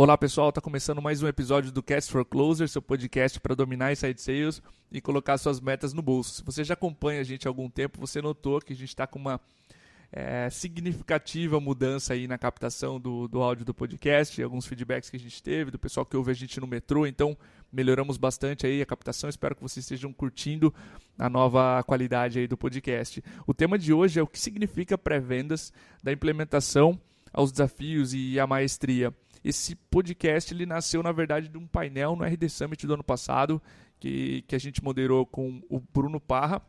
Olá pessoal, está começando mais um episódio do Cast for Closer, seu podcast para dominar inside sales e colocar suas metas no bolso. Se você já acompanha a gente há algum tempo, você notou que a gente está com uma significativa mudança aí na captação do áudio do podcast, alguns feedbacks que a gente teve, do pessoal que ouve a gente no metrô, então melhoramos bastante aí a captação, espero que vocês estejam curtindo a nova qualidade aí do podcast. O tema de hoje é o que significa pré-vendas, da implementação aos desafios e à maestria. Esse podcast ele nasceu, na verdade, de um painel no RD Summit do ano passado, que a gente moderou com o Bruno Parra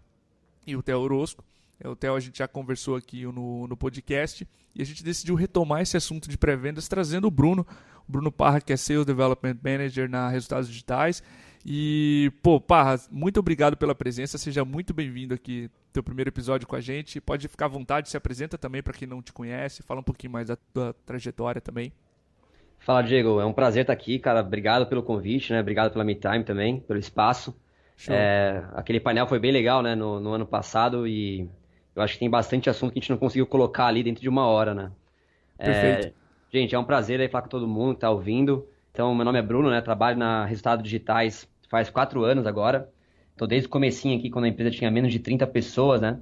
e o Theo Orozco. O Theo a gente já conversou aqui no podcast e a gente decidiu retomar esse assunto de pré-vendas trazendo o Bruno Parra, que é Sales Development Manager na Resultados Digitais. E, Parra, muito obrigado pela presença, seja muito bem-vindo aqui no teu primeiro episódio com a gente. Pode ficar à vontade, se apresenta também para quem não te conhece, fala um pouquinho mais da tua trajetória também. Fala, Diego. É um prazer estar aqui, cara. Obrigado pelo convite, né? Obrigado pela MeTime também, pelo espaço. Show. Aquele painel foi bem legal, né? No ano passado e eu acho que tem bastante assunto que a gente não conseguiu colocar ali dentro de uma hora, né? Perfeito. Gente, é um prazer aí falar com todo mundo que tá ouvindo. Então, meu nome é Bruno, né? Trabalho na Resultados Digitais faz 4 anos agora. Tô desde o comecinho aqui, quando a empresa tinha menos de 30 pessoas, né?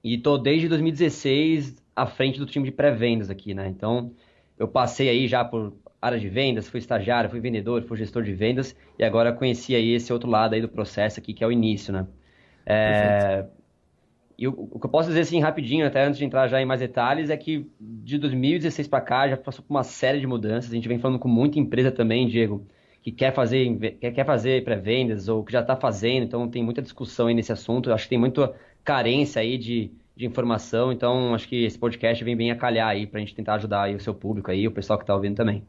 E tô desde 2016 à frente do time de pré-vendas aqui, né? Então, eu passei aí já por área de vendas, fui estagiário, fui vendedor, fui gestor de vendas e agora conheci aí esse outro lado aí do processo aqui, que é o início, né? Perfeito. E o que eu posso dizer assim rapidinho, até antes de entrar já em mais detalhes, é que de 2016 para cá já passou por uma série de mudanças. A gente vem falando com muita empresa também, Diego, que quer fazer pré-vendas ou que já está fazendo, então tem muita discussão aí nesse assunto. Eu acho que tem muita carência aí de informação, então acho que esse podcast vem bem a calhar aí pra gente tentar ajudar aí o seu público aí, o pessoal que tá ouvindo também.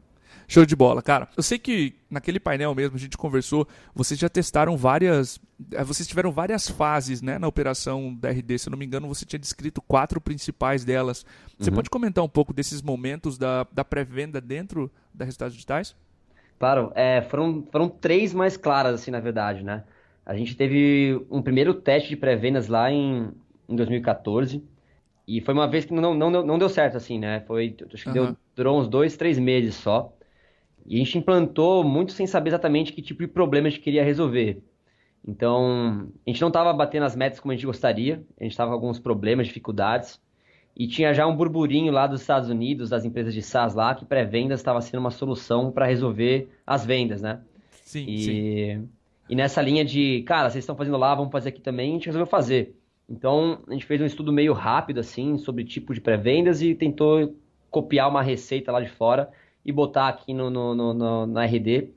Show de bola, cara. Eu sei que naquele painel mesmo a gente conversou, vocês já testaram vocês tiveram várias fases, né, na operação da RD. Se eu não me engano, você tinha descrito 4 principais delas. Você pode comentar um pouco desses momentos da pré-venda dentro da Resultados Digitais? Claro, foram 3 mais claras, assim, na verdade, né? A gente teve um primeiro teste de pré-vendas lá em 2014 e foi uma vez que não deu certo, assim, né? Acho que Aham. durou uns 2, 3 meses só. E a gente implantou muito sem saber exatamente que tipo de problema a gente queria resolver. Então, a gente não estava batendo as metas como a gente gostaria, a gente estava com alguns problemas, dificuldades, e tinha já um burburinho lá dos Estados Unidos, das empresas de SaaS lá, que pré-vendas estava sendo uma solução para resolver as vendas, né? Sim, sim. E, e nessa linha de, cara, vocês estão fazendo lá, vamos fazer aqui também, a gente resolveu fazer. Então, a gente fez um estudo meio rápido, assim, sobre tipo de pré-vendas e tentou copiar uma receita lá de fora e botar aqui na RD.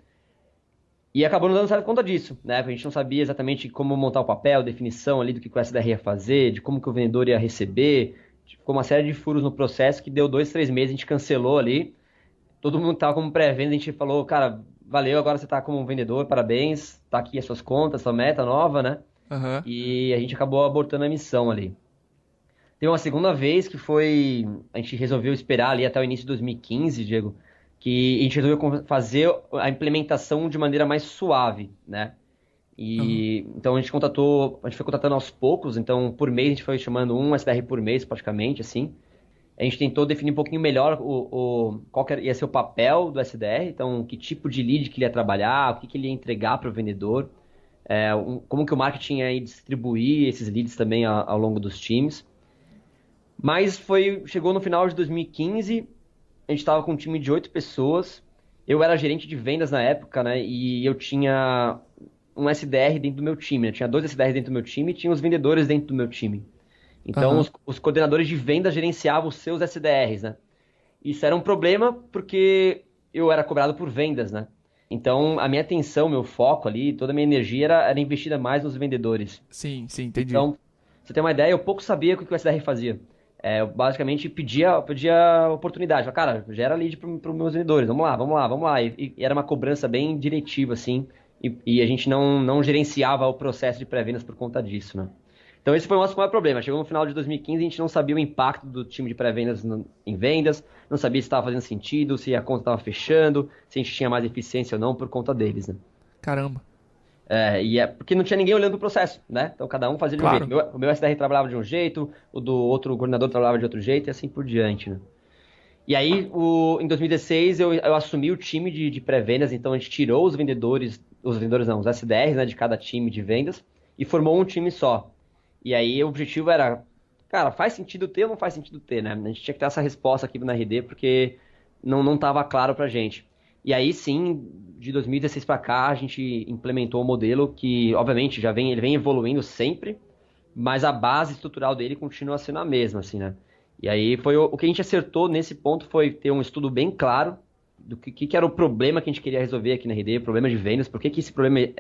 E acabou não dando certo por conta disso, né? A gente não sabia exatamente como montar o papel, definição ali do que o SDR ia fazer, de como que o vendedor ia receber. Ficou uma série de furos no processo que deu 2, 3 meses, a gente cancelou ali. Todo mundo que tava como pré-venda, a gente falou, cara, valeu, agora você tá como vendedor, parabéns, tá aqui as suas contas, sua meta nova, né? Aham. E a gente acabou abortando a missão ali. Teve uma segunda vez que foi. A gente resolveu esperar ali até o início de 2015, Diego, que a gente resolveu fazer a implementação de maneira mais suave, né? Aham. E então a gente foi contratando aos poucos, então por mês a gente foi chamando um SDR por mês, praticamente, assim. A gente tentou definir um pouquinho melhor qual que ia ser o papel do SDR, então que tipo de lead que ele ia trabalhar, o que que ele ia entregar para o vendedor, como que o marketing ia distribuir esses leads também ao longo dos times. Mas chegou no final de 2015, a gente estava com um time de 8 pessoas. Eu era gerente de vendas na época, né? E eu tinha um SDR dentro do meu time, né? Tinha 2 SDRs dentro do meu time e tinha os vendedores dentro do meu time. Então, Aham. os coordenadores de vendas gerenciavam os seus SDRs, né? Isso era um problema porque eu era cobrado por vendas, né? Então, a minha atenção, meu foco ali, toda a minha energia era investida mais nos vendedores. Sim, sim, entendi. Então, pra você ter uma ideia, eu pouco sabia o que o SDR fazia. Eu basicamente pedia oportunidade. Falava, cara, gera lead para os meus vendedores. Vamos lá, vamos lá, vamos lá. E era uma cobrança bem diretiva, assim. E a gente não gerenciava o processo de pré-vendas por conta disso, né? Então esse foi o nosso maior problema. Chegou no final de 2015, a gente não sabia o impacto do time de pré-vendas em vendas, não sabia se estava fazendo sentido, se a conta estava fechando, se a gente tinha mais eficiência ou não por conta deles, né? Caramba. Porque não tinha ninguém olhando o processo, né? Então cada um fazia de um jeito. Claro. O meu SDR trabalhava de um jeito, o do outro coordenador trabalhava de outro jeito e assim por diante, né? E aí, em 2016, eu assumi o time de pré-vendas, então a gente tirou os vendedores não, os SDRs, né, de cada time de vendas, e formou um time só. E aí o objetivo era, cara, faz sentido ter ou não faz sentido ter, né? A gente tinha que ter essa resposta aqui na RD, porque não estava claro pra gente. E aí sim, de 2016 para cá, a gente implementou um modelo que, obviamente, ele vem evoluindo sempre, mas a base estrutural dele continua sendo a mesma, assim, né? E aí foi o que a gente acertou nesse ponto foi ter um estudo bem claro do que era o problema que a gente queria resolver aqui na RD, problema de vendas, por que esse problema,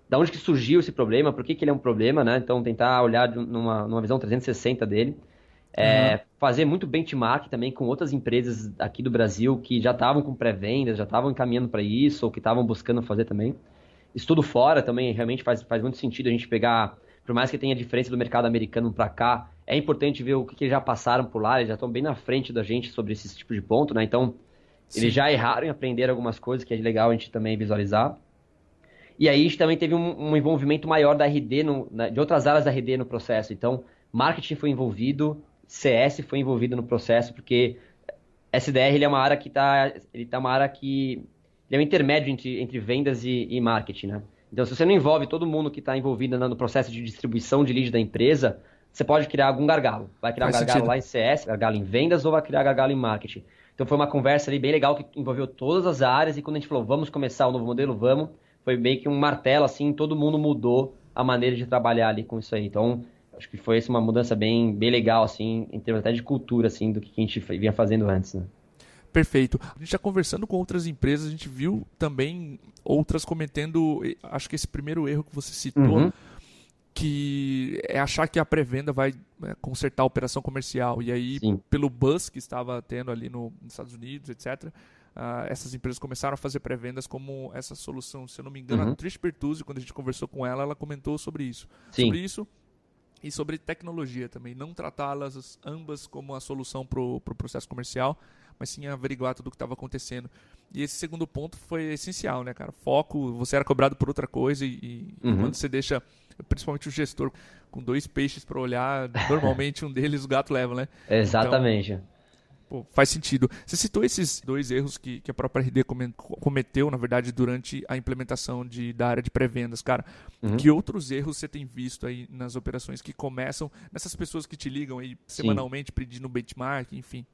da onde que surgiu esse problema, por que ele é um problema, né? Então tentar olhar numa visão 360 dele. Aham. Fazer muito benchmark também com outras empresas aqui do Brasil que já estavam com pré-vendas, já estavam encaminhando para isso, ou que estavam buscando fazer também. Estudo fora também realmente faz muito sentido a gente pegar, por mais que tenha diferença do mercado americano para cá, é importante ver o que eles já passaram por lá, eles já estão bem na frente da gente sobre esse tipo de ponto, né? Então, eles Sim. já erraram em aprender algumas coisas que é legal a gente também visualizar. E aí a gente também teve um envolvimento maior da RD, de outras áreas da RD no processo. Então, marketing foi envolvido, CS foi envolvido no processo, porque SDR ele é uma área ele é um intermédio entre vendas e marketing, né? Então, se você não envolve todo mundo que está envolvido no processo de distribuição de lead da empresa, você pode criar algum gargalo. Vai criar um Faz gargalo sentido. lá em CS, gargalo em vendas, ou vai criar gargalo em marketing. Então, foi uma conversa ali bem legal que envolveu todas as áreas e quando a gente falou, vamos começar o novo modelo, vamos, foi meio que um martelo, assim, todo mundo mudou a maneira de trabalhar ali com isso aí. Então, acho que foi uma mudança bem legal, assim, em termos até de cultura, assim, do que a gente vinha fazendo antes, né? Perfeito. A gente já conversando com outras empresas, a gente viu também outras cometendo, acho que esse primeiro erro que você citou, Uhum, que é achar que a pré-venda vai consertar a operação comercial. E aí, sim. pelo buzz que estava tendo ali nos Estados Unidos, etc., essas empresas começaram a fazer pré-vendas como essa solução. Se eu não me engano, a Uhum, Trish Bertuzzi, quando a gente conversou com ela, ela comentou sobre isso. Sobre sim. isso e sobre tecnologia também. Não tratá-las ambas como a solução para o processo comercial, mas sim averiguar tudo o que estava acontecendo. E esse segundo ponto foi essencial, né, cara? Foco, você era cobrado por outra coisa e quando Uhum. você deixa, principalmente o gestor, com dois peixes para olhar, normalmente um deles o gato leva, né? Então, Exatamente. pô, faz sentido. Você citou esses dois erros que a própria RD cometeu, na verdade, durante a implementação da área de pré-vendas, cara. Uhum. Que outros erros você tem visto aí nas operações que começam, nessas pessoas que te ligam aí Sim. semanalmente pedindo benchmark, enfim?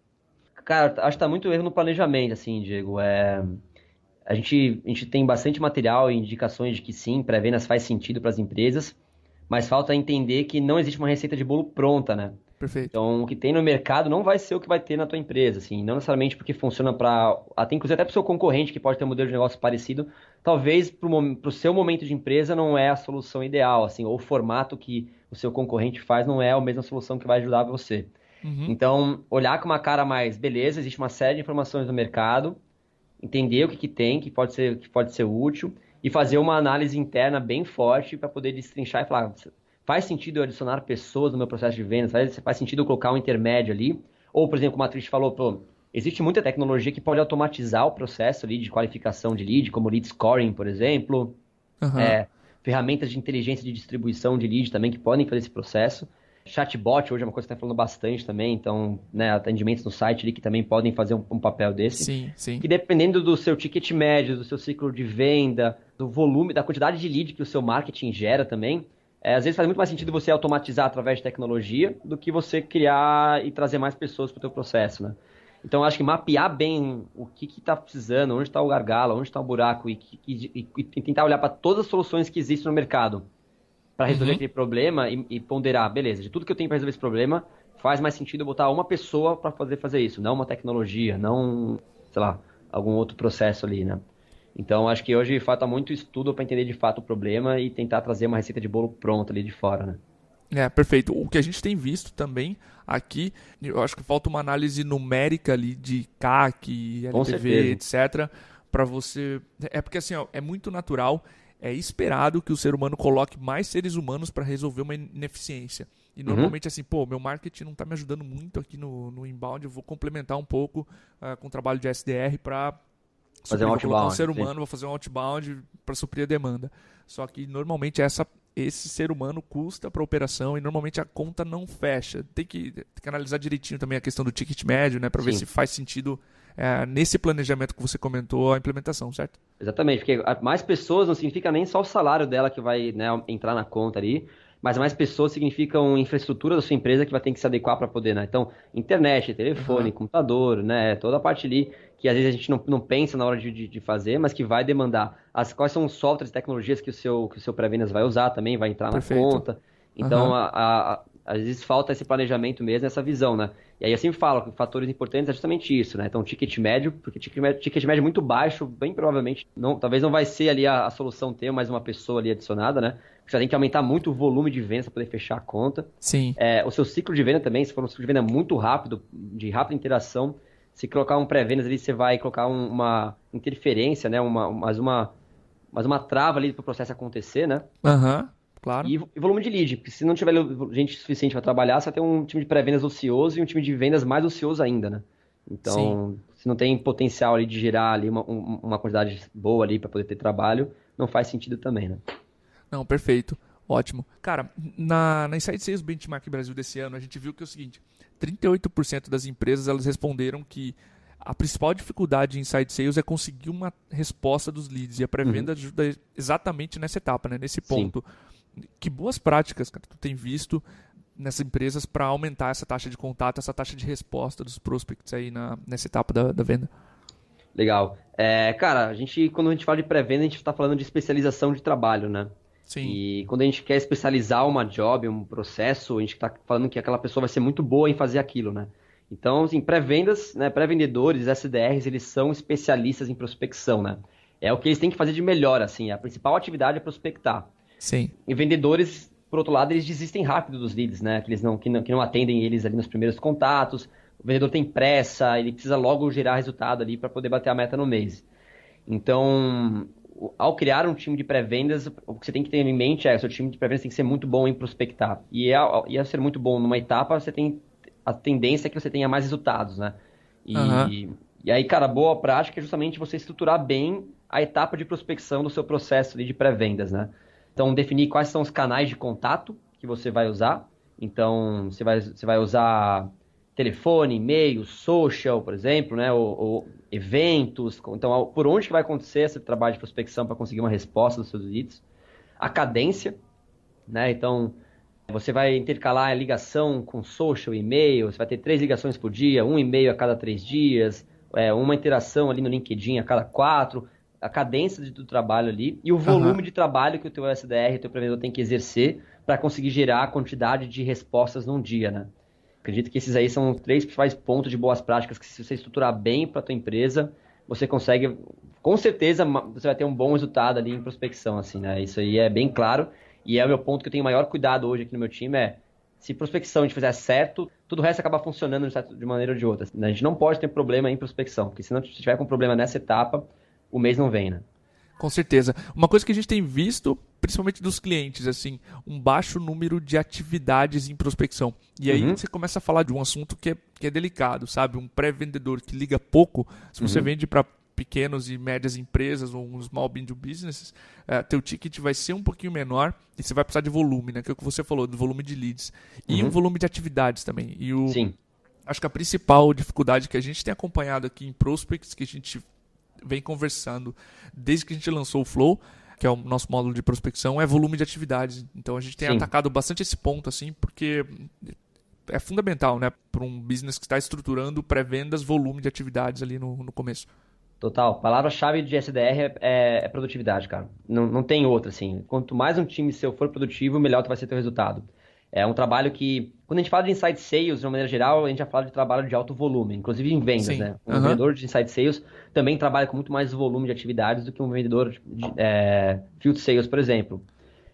Cara, acho que tá muito erro no planejamento, assim, Diego. A gente tem bastante material e indicações de que sim, pré-vendas faz sentido para as empresas, mas falta entender que não existe uma receita de bolo pronta, né? Perfeito. Então, o que tem no mercado não vai ser o que vai ter na tua empresa, assim, não necessariamente porque funciona para, até inclusive até para o seu concorrente que pode ter um modelo de negócio parecido, talvez para o seu momento de empresa não é a solução ideal, assim, ou o formato que o seu concorrente faz não é a mesma solução que vai ajudar você. Uhum. Então, olhar com uma cara mais, beleza, existe uma série de informações no mercado, entender o que tem, que pode ser útil, e fazer uma análise interna bem forte para poder destrinchar e falar, faz sentido eu adicionar pessoas no meu processo de vendas, faz sentido eu colocar um intermédio ali, ou, por exemplo, como a Trish falou, pô, existe muita tecnologia que pode automatizar o processo ali de qualificação de lead, como lead scoring, por exemplo, Aham. ferramentas de inteligência de distribuição de lead também que podem fazer esse processo. Chatbot hoje é uma coisa que está falando bastante também, então, né, atendimentos no site ali que também podem fazer um papel desse. Sim, sim. Que dependendo do seu ticket médio, do seu ciclo de venda, do volume, da quantidade de lead que o seu marketing gera também, às vezes faz muito mais sentido você automatizar através de tecnologia do que você criar e trazer mais pessoas para o teu processo, né? Então, eu acho que mapear bem o que está precisando, onde está o gargalo, onde está o buraco e tentar olhar para todas as soluções que existem no mercado para resolver Uhum. aquele problema e ponderar, beleza, de tudo que eu tenho para resolver esse problema, faz mais sentido eu botar uma pessoa para fazer isso, não uma tecnologia, não, sei lá, algum outro processo ali, né? Então, acho que hoje falta muito estudo para entender de fato o problema e tentar trazer uma receita de bolo pronta ali de fora, né? É, perfeito. O que a gente tem visto também aqui, eu acho que falta uma análise numérica ali de CAC, Com LTV, certeza. etc, para você. É porque assim, ó, é muito natural, é esperado que o ser humano coloque mais seres humanos para resolver uma ineficiência. E Uhum. normalmente assim, pô, meu marketing não está me ajudando muito aqui no inbound, eu vou complementar um pouco com o trabalho de SDR para Fazer suprir, um vou colocar um outbound, ser sim. humano, vou fazer um outbound para suprir a demanda. Só que normalmente essa esse ser humano custa para a operação e normalmente a conta não fecha. Tem que analisar direitinho também a questão do ticket médio, né, para ver se faz sentido nesse planejamento que você comentou a implementação, certo? Exatamente, porque mais pessoas não significa nem só o salário dela que vai, né, entrar na conta ali, mas mais pessoas significam infraestrutura da sua empresa que vai ter que se adequar para poder, né? Então, internet, telefone, computador, né? Toda a parte ali que às vezes a gente não pensa na hora de fazer, mas que vai demandar. Quais são os softwares e tecnologias que o seu pré-vendas vai usar também, vai entrar na conta. Então, às vezes falta esse planejamento mesmo, essa visão, né? E aí eu sempre falo que fatores importantes é justamente isso, né? Então, ticket médio, porque ticket médio muito baixo, bem provavelmente, talvez não vai ser ali a solução ter mais uma pessoa ali adicionada, né? Você tem que aumentar muito o volume de vendas para poder fechar a conta. Sim. O seu ciclo de venda também, se for um ciclo de venda muito rápido, de rápida interação, se colocar um pré-vendas ali, você vai colocar uma interferência, né? Mais uma trava ali para o processo acontecer, né? Claro. E volume de lead, porque se não tiver gente suficiente para trabalhar, você vai ter um time de pré-vendas ocioso e um time de vendas mais ocioso ainda, né? Então, se não tem potencial ali de gerar ali uma quantidade boa ali para poder ter trabalho, não faz sentido também, né? Não, perfeito. Ótimo. Cara, na Inside Sales Benchmark Brasil desse ano, a gente viu que é o seguinte, 38% das empresas elas responderam que a principal dificuldade em Inside Sales é conseguir uma resposta dos leads, e a pré-venda ajuda exatamente nessa etapa, né? Nesse ponto. Que boas práticas, cara, tu tem visto nessas empresas para aumentar essa taxa de contato, essa taxa de resposta dos prospects aí nessa etapa da venda? Legal. Cara, quando a gente fala de pré-venda, a gente está falando de especialização de trabalho, né? Sim. E quando a gente quer especializar uma job, um processo, a gente está falando que aquela pessoa vai ser muito boa em fazer aquilo, né? Então, assim, pré-vendas, né, pré-vendedores, SDRs, eles são especialistas em prospecção, né? É o que eles têm que fazer de melhor, assim. A principal atividade é prospectar. Sim. E vendedores, por outro lado, eles desistem rápido dos leads, né? Que não atendem eles ali nos primeiros contatos. O vendedor tem pressa, ele precisa logo gerar resultado ali para poder bater a meta no mês. Então, ao criar um time de pré-vendas, o que você tem que ter em mente é que o seu time de pré-vendas tem que ser muito bom em prospectar. E ao ser muito bom numa etapa, você tem a tendência é que você tenha mais resultados, né? E aí, cara, boa prática é justamente você estruturar bem a etapa de prospecção do seu processo ali de pré-vendas, né? Então, definir quais são os canais de contato que você vai usar. Então, você vai usar telefone, e-mail, social, por exemplo, né? Ou eventos. Então, por onde que vai acontecer esse trabalho de prospecção para conseguir uma resposta dos seus leads? A cadência, né? Então, você vai intercalar a ligação com social e e-mail. Você vai ter 3 ligações por dia, um e-mail a cada 3 dias, uma interação ali no LinkedIn a cada 4. A cadência do trabalho ali e o volume de trabalho que o teu SDR, o teu pré-vendedor tem que exercer para conseguir gerar a quantidade de respostas num dia, né? Acredito que esses aí são 3 principais pontos de boas práticas que se você estruturar bem para a tua empresa, você consegue, com certeza, você vai ter um bom resultado ali em prospecção, assim, né? Isso aí é bem claro e é o meu ponto que eu tenho maior cuidado hoje aqui no meu time se prospecção a gente fizer certo, tudo o resto acaba funcionando de maneira ou de outra. A gente não pode ter problema em prospecção, porque se não tiver com problema nessa etapa, o mês não vem, né? Com certeza. Uma coisa que a gente tem visto, principalmente dos clientes, assim, um baixo número de atividades em prospecção. E aí você começa a falar de um assunto que é delicado, sabe? Um pré-vendedor que liga pouco, se você vende para pequenos e médias empresas ou um small medium businesses, teu ticket vai ser um pouquinho menor e você vai precisar de volume, né? Que é o que você falou, do volume de leads. E um volume de atividades também. Sim. Acho que a principal dificuldade que a gente tem acompanhado aqui em prospects, que a gente vem conversando desde que a gente lançou o Flow, que é o nosso módulo de prospecção, é volume de atividades. Então a gente tem atacado bastante esse ponto, assim, porque é fundamental, né, para um business que está estruturando pré-vendas, volume de atividades ali no começo. Total. Palavra-chave de SDR é produtividade, cara. Não tem outra, assim. Quanto mais um time seu for produtivo, melhor vai ser teu resultado. É um trabalho que, quando a gente fala de inside sales, de uma maneira geral, a gente já fala de trabalho de alto volume, inclusive em vendas, né? Um vendedor de inside sales também trabalha com muito mais volume de atividades do que um vendedor de field sales, por exemplo.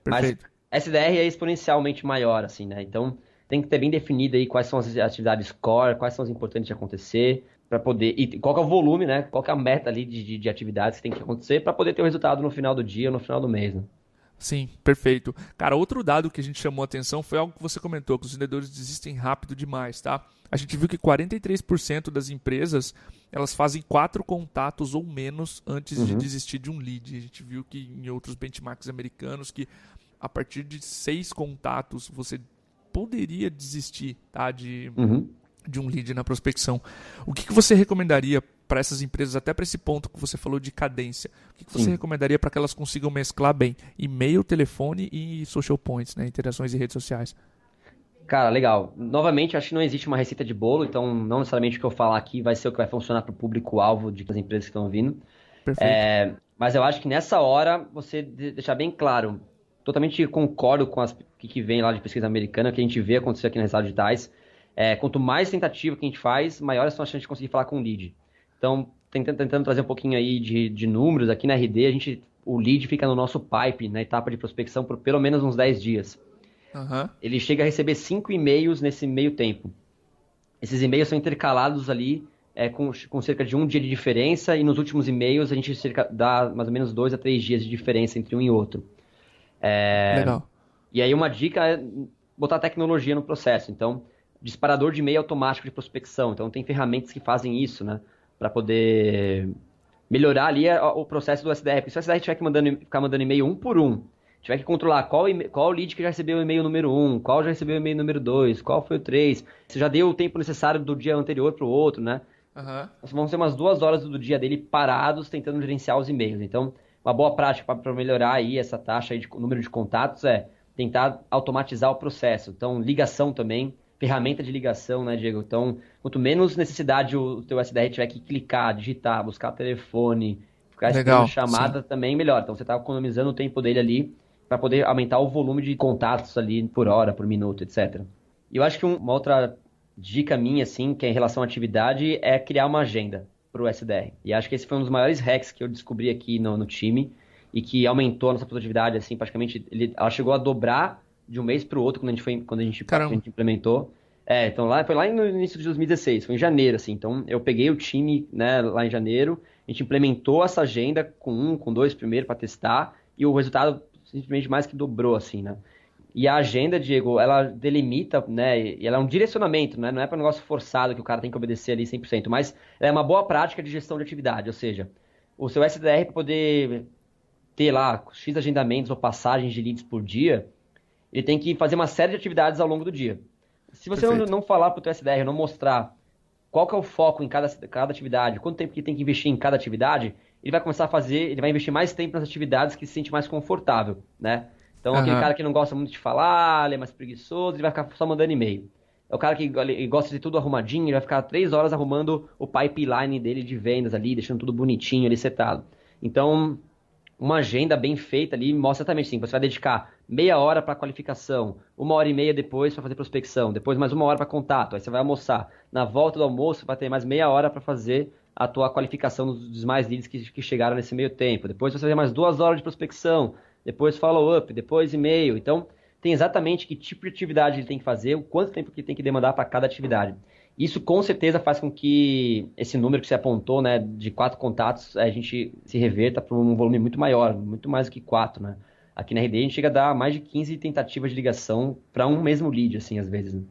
Perfeito. Mas SDR é exponencialmente maior, assim, né? Então, tem que ter bem definido aí quais são as atividades core, quais são as importantes de acontecer, para poder... E qual que é o volume, né? Qual que é a meta ali de atividades que tem que acontecer para poder ter o resultado no final do dia, no final do mês, né? Sim, perfeito. Cara, outro dado que a gente chamou a atenção foi algo que você comentou, que os vendedores desistem rápido demais, tá? A gente viu que 43% das empresas, elas fazem 4 contatos ou menos antes de desistir de um lead. A gente viu que em outros benchmarks americanos que a partir de 6 contatos, você poderia desistir, tá, de um lead na prospecção. O que você recomendaria para essas empresas, até para esse ponto que você falou de cadência? O que você recomendaria para que elas consigam mesclar bem e-mail, telefone e social points, né, interações em redes sociais? Cara, legal. Novamente, acho que não existe uma receita de bolo, então não necessariamente o que eu falar aqui vai ser o que vai funcionar para o público-alvo das empresas que estão vindo. Perfeito. Mas eu acho que nessa hora, você deixar bem claro, totalmente concordo com o que vem lá de pesquisa americana, que a gente vê acontecer aqui nas resultados digitais. Quanto mais tentativa que a gente faz, maiores são as chances de conseguir falar com o lead. Então, tentando trazer um pouquinho aí de números, aqui na RD, o lead fica no nosso pipe, na etapa de prospecção, por pelo menos uns 10 dias. Ele chega a receber 5 e-mails nesse meio tempo. Esses e-mails são intercalados ali com cerca de um dia de diferença, e nos últimos e-mails a gente dá mais ou menos 2 a 3 dias de diferença entre um e outro. Legal. E aí uma dica é botar tecnologia no processo. Então, disparador de e-mail automático de prospecção. Então, tem ferramentas que fazem isso, né? Para poder melhorar ali o processo do SDR. Porque se o SDR tiver que ficar mandando e-mail um por um, tiver que controlar qual lead que já recebeu o e-mail número 1, qual já recebeu o e-mail número 2, qual foi o 3, se já deu o tempo necessário do dia anterior para o outro, né? Vão ser umas 2 horas do dia dele parados tentando gerenciar os e-mails. Então, uma boa prática para melhorar aí essa taxa aí de número de contatos é tentar automatizar o processo. Então, ligação também, ferramenta de ligação, né, Diego? Então, quanto menos necessidade o teu SDR tiver que clicar, digitar, buscar telefone, ficar esperando chamada, também melhor. Então, você está economizando o tempo dele ali para poder aumentar o volume de contatos ali por hora, por minuto, etc. E eu acho que uma outra dica minha, assim, que é em relação à atividade, é criar uma agenda para o SDR. E acho que esse foi um dos maiores hacks que eu descobri aqui no time e que aumentou a nossa produtividade, assim, praticamente, ela chegou a dobrar de um mês para o outro quando a gente implementou. Então foi lá no início de 2016, foi em janeiro, assim. Então eu peguei o time, né, lá em janeiro, a gente implementou essa agenda com 2 primeiro para testar, e o resultado simplesmente mais que dobrou, assim, né? E a agenda, Diego, ela delimita, né, e ela é um direcionamento, né, não é para um negócio forçado que o cara tem que obedecer ali 100%, mas ela é uma boa prática de gestão de atividade, ou seja, o seu SDR, para poder ter lá X agendamentos ou passagens de leads por dia, ele tem que fazer uma série de atividades ao longo do dia. Se você não falar para o teu SDR, não mostrar qual que é o foco em cada atividade, quanto tempo que tem que investir em cada atividade, ele vai começar ele vai investir mais tempo nas atividades que se sente mais confortável, né? Então, aquele cara que não gosta muito de falar, ele é mais preguiçoso, ele vai ficar só mandando e-mail. É o cara que gosta de tudo arrumadinho, ele vai ficar 3 horas arrumando o pipeline dele de vendas ali, deixando tudo bonitinho ali setado. Então, uma agenda bem feita ali mostra exatamente assim, você vai dedicar meia hora para qualificação, 1h30 depois para fazer prospecção, depois mais 1 hora para contato, aí você vai almoçar. Na volta do almoço vai ter mais meia hora para fazer a tua qualificação dos demais leads que chegaram nesse meio tempo. Depois você vai ter mais 2 horas de prospecção, depois follow-up, depois e-mail. Então, tem exatamente que tipo de atividade ele tem que fazer, o quanto tempo que tem que demandar para cada atividade. Isso com certeza faz com que esse número que você apontou, né, de 4 contatos, a gente se reverta para um volume muito maior, muito mais do que 4, né? Aqui na RD a gente chega a dar mais de 15 tentativas de ligação para um mesmo lead, assim, às vezes. Né?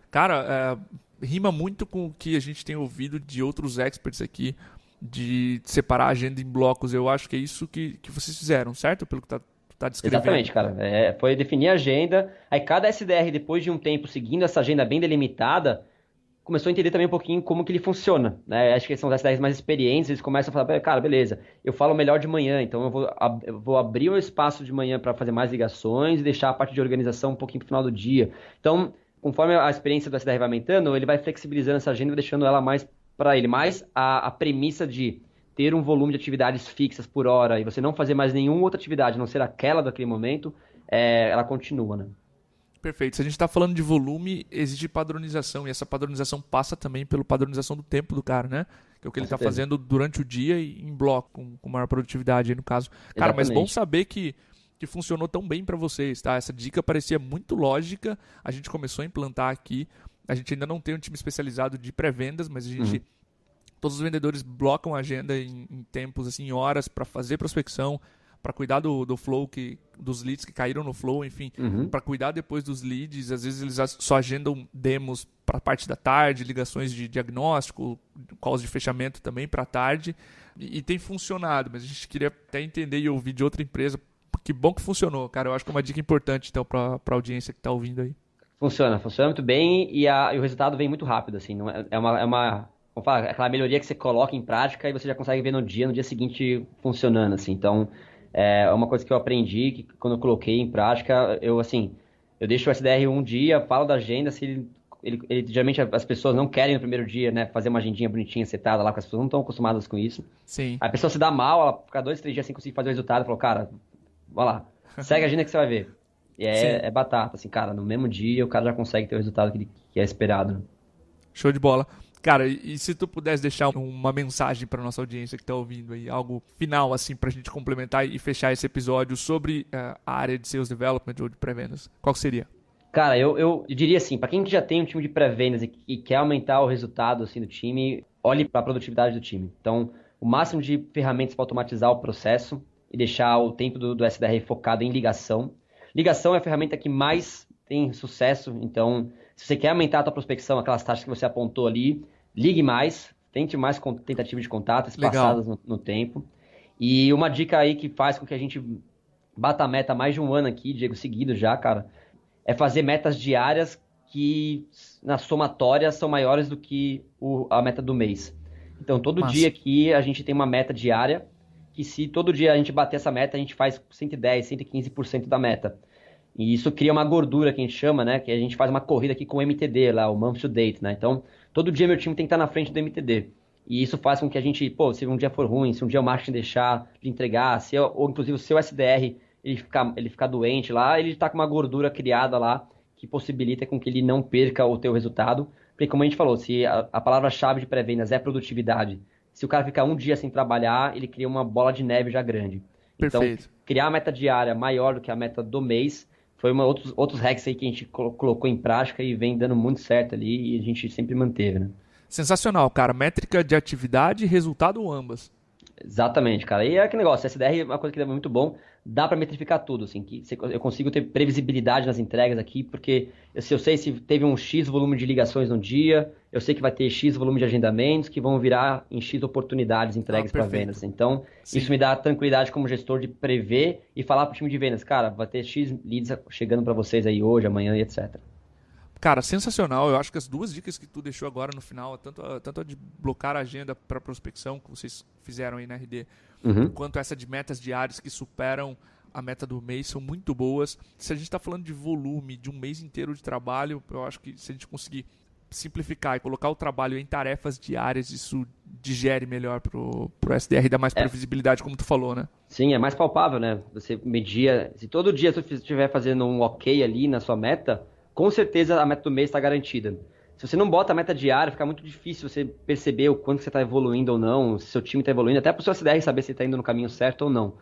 Cara, rima muito com o que a gente tem ouvido de outros experts aqui, de separar a agenda em blocos. Eu acho que é isso que vocês fizeram, certo? Pelo que tá descrevendo. Exatamente, cara. Foi definir a agenda, aí cada SDR, depois de um tempo seguindo essa agenda bem delimitada, começou a entender também um pouquinho como que ele funciona, né? Acho que são os SDRs mais experientes, eles começam a falar, cara, beleza, eu falo melhor de manhã, então eu vou abrir o espaço de manhã para fazer mais ligações e deixar a parte de organização um pouquinho pro final do dia. Então, conforme a experiência do SDR vai aumentando, ele vai flexibilizando essa agenda e deixando ela mais para ele. Mas a premissa de ter um volume de atividades fixas por hora e você não fazer mais nenhuma outra atividade, a não ser aquela daquele momento, ela continua, né? Perfeito. Se a gente está falando de volume, exige padronização, e essa padronização passa também pela padronização do tempo do cara, né? Que é o que ele está fazendo durante o dia e em bloco, com maior produtividade aí no caso. Cara, exatamente. Mas bom saber que funcionou tão bem para vocês, tá? Essa dica parecia muito lógica, a gente começou a implantar aqui, a gente ainda não tem um time especializado de pré-vendas, mas a gente... Todos os vendedores blocam a agenda em tempos, assim, em horas, para fazer prospecção, para cuidar do flow, dos leads que caíram no flow, enfim, para cuidar depois dos leads. Às vezes eles só agendam demos para a parte da tarde, ligações de diagnóstico, calls de fechamento também para a tarde, e tem funcionado, mas a gente queria até entender e ouvir de outra empresa, Que bom que funcionou, cara. Eu acho que é uma dica importante, então, pra audiência que tá ouvindo aí. Funciona muito bem e o resultado vem muito rápido, assim. Não vamos falar, aquela melhoria que você coloca em prática e você já consegue ver no dia seguinte funcionando, assim. Então, é uma coisa que eu aprendi, que quando eu coloquei em prática, eu deixo o SDR um dia, falo da agenda, se geralmente as pessoas não querem no primeiro dia, né, fazer uma agendinha bonitinha, setada lá, porque as pessoas não estão acostumadas com isso. Sim. Aí a pessoa se dá mal, ela fica 2, 3 dias sem conseguir fazer o resultado, falou, cara, vai lá, segue a agenda que você vai ver. E é batata, assim, cara, no mesmo dia o cara já consegue ter o resultado que é esperado. Né? Show de bola. Cara, e se tu pudesse deixar uma mensagem para nossa audiência que tá ouvindo aí, algo final, assim, pra gente complementar e fechar esse episódio sobre a área de Sales Development ou de pré-vendas, qual seria? Cara, eu diria assim, para quem já tem um time de pré-vendas e quer aumentar o resultado assim do time, olhe para a produtividade do time. Então, o máximo de ferramentas para automatizar o processo e deixar o tempo do SDR focado em ligação. Ligação é a ferramenta que mais tem sucesso, então, se você quer aumentar a tua prospecção, aquelas taxas que você apontou ali, ligue mais, tente mais tentativas de contato espaçadas no tempo. E uma dica aí que faz com que a gente bata a meta há mais de um ano aqui, Diego, seguido já, cara, é fazer metas diárias que, na somatória, são maiores do que a meta do mês. Então, todo dia aqui a gente tem uma meta diária, que se todo dia a gente bater essa meta, a gente faz 110, 115% da meta. E isso cria uma gordura que a gente chama, né? Que a gente faz uma corrida aqui com o MTD lá, o Month to Date, né? Então, todo dia meu time tem que estar na frente do MTD. E isso faz com que a gente, se um dia for ruim, se um dia o marketing deixar de entregar, ou inclusive o seu SDR ele ficar doente lá, ele está com uma gordura criada lá que possibilita com que ele não perca o teu resultado. Porque como a gente falou, se a palavra-chave de pré-vendas é produtividade, se o cara ficar um dia sem trabalhar, ele cria uma bola de neve já grande. Perfeito. Então, criar a meta diária maior do que a meta do mês foi outros hacks aí que a gente colocou em prática e vem dando muito certo ali e a gente sempre manteve, né? Sensacional, cara. Métrica de atividade e resultado ambas. Exatamente, cara. E é aquele negócio, SDR é uma coisa que é muito bom, dá para metrificar tudo, assim, que eu consigo ter previsibilidade nas entregas aqui, porque eu sei se teve um X volume de ligações no dia, eu sei que vai ter X volume de agendamentos, que vão virar em X oportunidades entregues para vendas. Então, sim, isso me dá tranquilidade como gestor de prever e falar para o time de vendas, cara, vai ter X leads chegando para vocês aí hoje, amanhã e etc. Cara, sensacional. Eu acho que as duas dicas que tu deixou agora no final, tanto a de blocar a agenda para prospecção, que vocês fizeram aí na RD, quanto essa de metas diárias que superam a meta do mês, são muito boas. Se a gente está falando de volume, de um mês inteiro de trabalho, eu acho que se a gente conseguir simplificar e colocar o trabalho em tarefas diárias, isso digere melhor pro SDR e dá mais previsibilidade, como tu falou, né? Sim, é mais palpável, né? Você medir, se todo dia você estiver fazendo um ok ali na sua meta, com certeza a meta do mês está garantida. Se você não bota a meta diária, fica muito difícil você perceber o quanto você está evoluindo ou não, se seu time está evoluindo, até para o seu SDR saber se está indo no caminho certo ou não.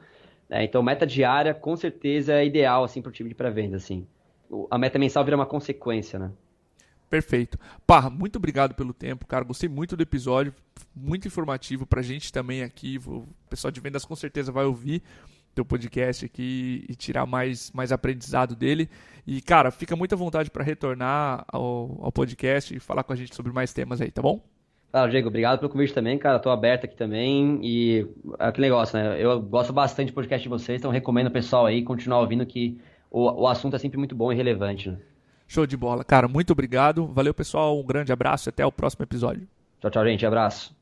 Então, meta diária, com certeza, é ideal assim, para o time de pré-venda. Assim. A meta mensal vira uma consequência, né? Perfeito. Parra, muito obrigado pelo tempo, cara. Gostei muito do episódio, muito informativo pra gente também aqui. O pessoal de vendas com certeza vai ouvir teu podcast aqui e tirar mais aprendizado dele. E, cara, fica muito à vontade para retornar ao podcast e falar com a gente sobre mais temas aí, tá bom? Claro, Diego, obrigado pelo convite também, cara. Tô aberto aqui também e aquele negócio, né? Eu gosto bastante do podcast de vocês, então recomendo o pessoal aí continuar ouvindo que o assunto é sempre muito bom e relevante, né? Show de bola. Cara, muito obrigado. Valeu, pessoal. Um grande abraço e até o próximo episódio. Tchau, tchau, gente. Abraço.